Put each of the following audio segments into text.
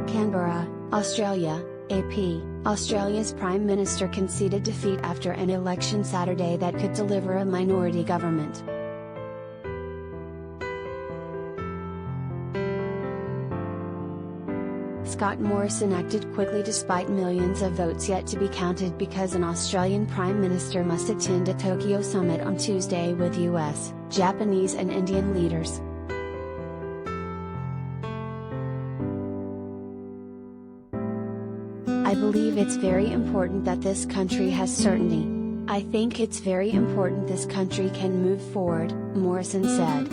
Canberra, Australia, AP, Australia's Prime Minister conceded defeat after an election Saturday that could deliver a minority government. Scott Morrison acted quickly despite millions of votes yet to be counted because an Australian Prime Minister must attend a Tokyo summit on Tuesday with US, Japanese and Indian leaders. I believe it's very important that this country has certainty. I think it's very important this country can move forward, Morrison said.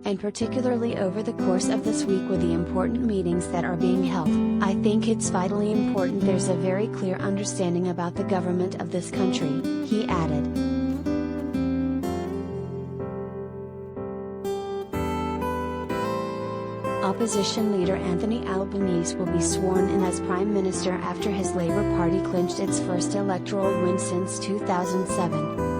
And particularly over the course of this week with the important meetings that are being held, I think it's vitally important there's a very clear understanding about the government of this country, he added. Opposition leader Anthony Albanese will be sworn in as Prime Minister after his Labour Party clinched its first electoral win since 2007.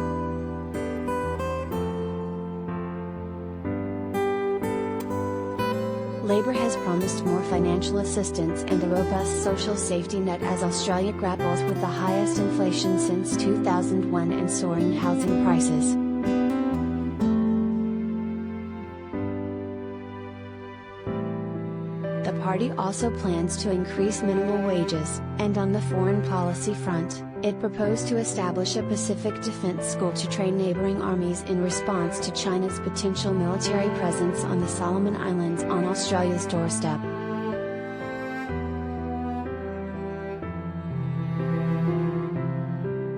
Labour has promised more financial assistance and a robust social safety net as Australia grapples with the highest inflation since 2001 and soaring housing prices. The party also plans to increase minimum wages, and on the foreign policy front, it proposed to establish a Pacific Defence School to train neighbouring armies in response to China's potential military presence on the Solomon Islands on Australia's doorstep.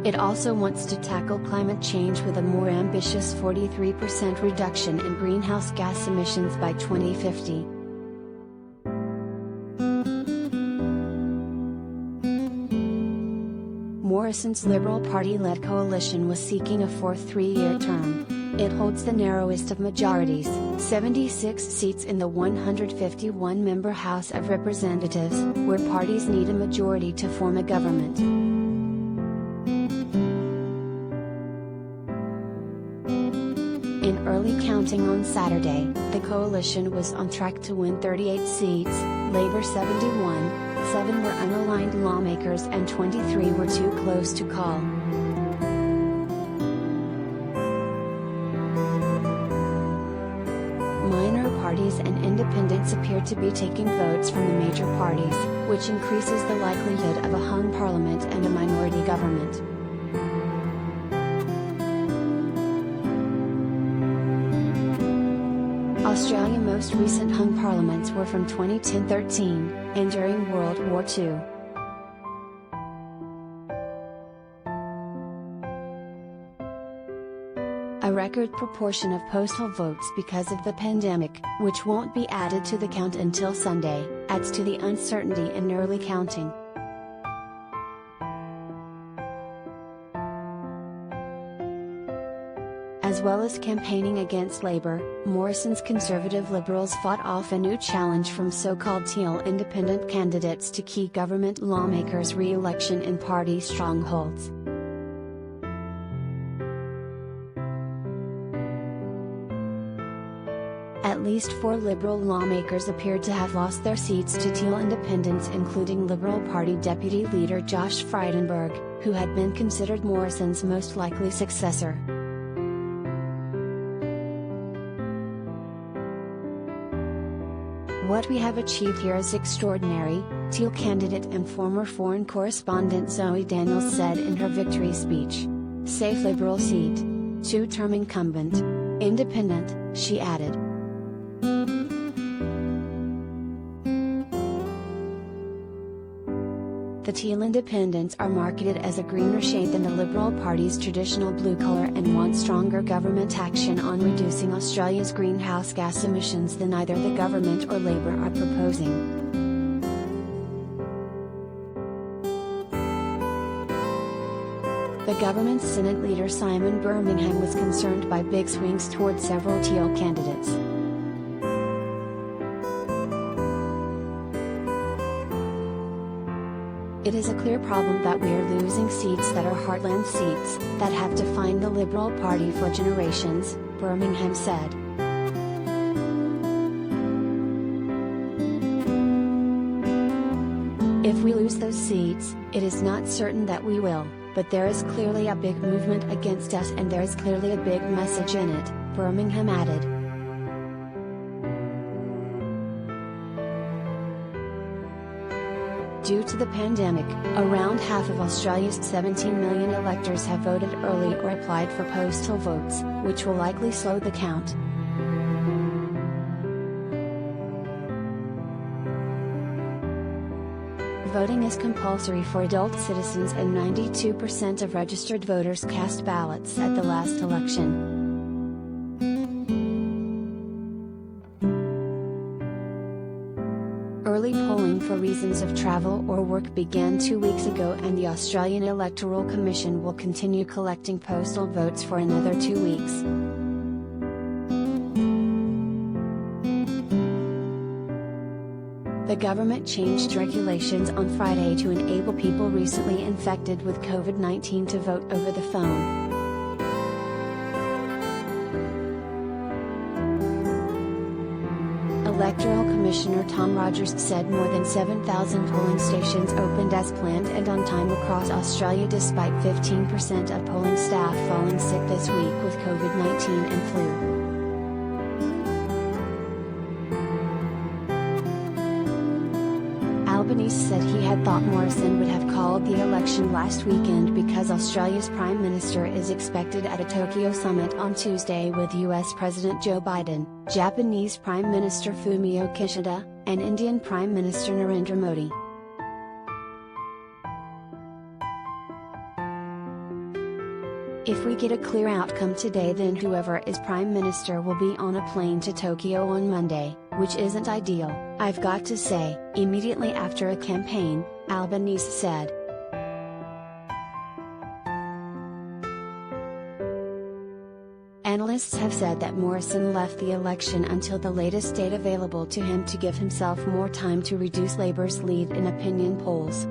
It also wants to tackle climate change with a more ambitious 43% reduction in greenhouse gas emissions by 2050. Morrison's Liberal Party-led coalition was seeking a fourth three-year term. It holds the narrowest of majorities, 76 seats in the 151-member House of Representatives, where parties need a majority to form a government. In early counting on Saturday, the coalition was on track to win 38 seats, Labour 71, 7 were unaligned lawmakers and 23 were too close to call. Minor parties and independents appear to be taking votes from the major parties, which increases the likelihood of a hung parliament and a minority government. Australia's most recent hung parliaments were from 2010-13, and during World War II. A record proportion of postal votes because of the pandemic, which won't be added to the count until Sunday, adds to the uncertainty in early counting. As well as campaigning against Labour, Morrison's Conservative Liberals fought off a new challenge from so-called Teal independent candidates to key government lawmakers' re-election in party strongholds. At least 4 Liberal lawmakers appeared to have lost their seats to Teal independents, including Liberal Party Deputy Leader Josh Frydenberg, who had been considered Morrison's most likely successor. What we have achieved here is extraordinary, Teal candidate and former foreign correspondent Zoe Daniels said in her victory speech. Safe Liberal seat. 2-term incumbent. Independent, she added. The Teal independents are marketed as a greener shade than the Liberal Party's traditional blue colour and want stronger government action on reducing Australia's greenhouse gas emissions than either the government or Labour are proposing. The government's Senate leader Simon Birmingham was concerned by big swings toward several Teal candidates. It is a clear problem that we are losing seats that are heartland seats, that have defined the Liberal Party for generations, Birmingham said. If we lose those seats, it is not certain that we will, but there is clearly a big movement against us and there is clearly a big message in it," Birmingham added. Due to the pandemic, around half of Australia's 17 million electors have voted early or applied for postal votes, which will likely slow the count. Voting is compulsory for adult citizens and 92% of registered voters cast ballots at the last election. Early polling for reasons of travel or work began 2 weeks ago and the Australian Electoral Commission will continue collecting postal votes for another 2 weeks. The government changed regulations on Friday to enable people recently infected with COVID-19 to vote over the phone. Electoral Commissioner Tom Rogers said more than 7,000 polling stations opened as planned and on time across Australia despite 15% of polling staff falling sick this week with COVID-19 and flu. Albanese said he had thought Morrison would have called the election last weekend because Australia's Prime Minister is expected at a Tokyo summit on Tuesday with US President Joe Biden, Japanese Prime Minister Fumio Kishida, and Indian Prime Minister Narendra Modi. If we get a clear outcome today, then whoever is Prime Minister will be on a plane to Tokyo on Monday, which isn't ideal, I've got to say, immediately after a campaign, Albanese said. Analysts have said that Morrison left the election until the latest date available to him to give himself more time to reduce Labour's lead in opinion polls.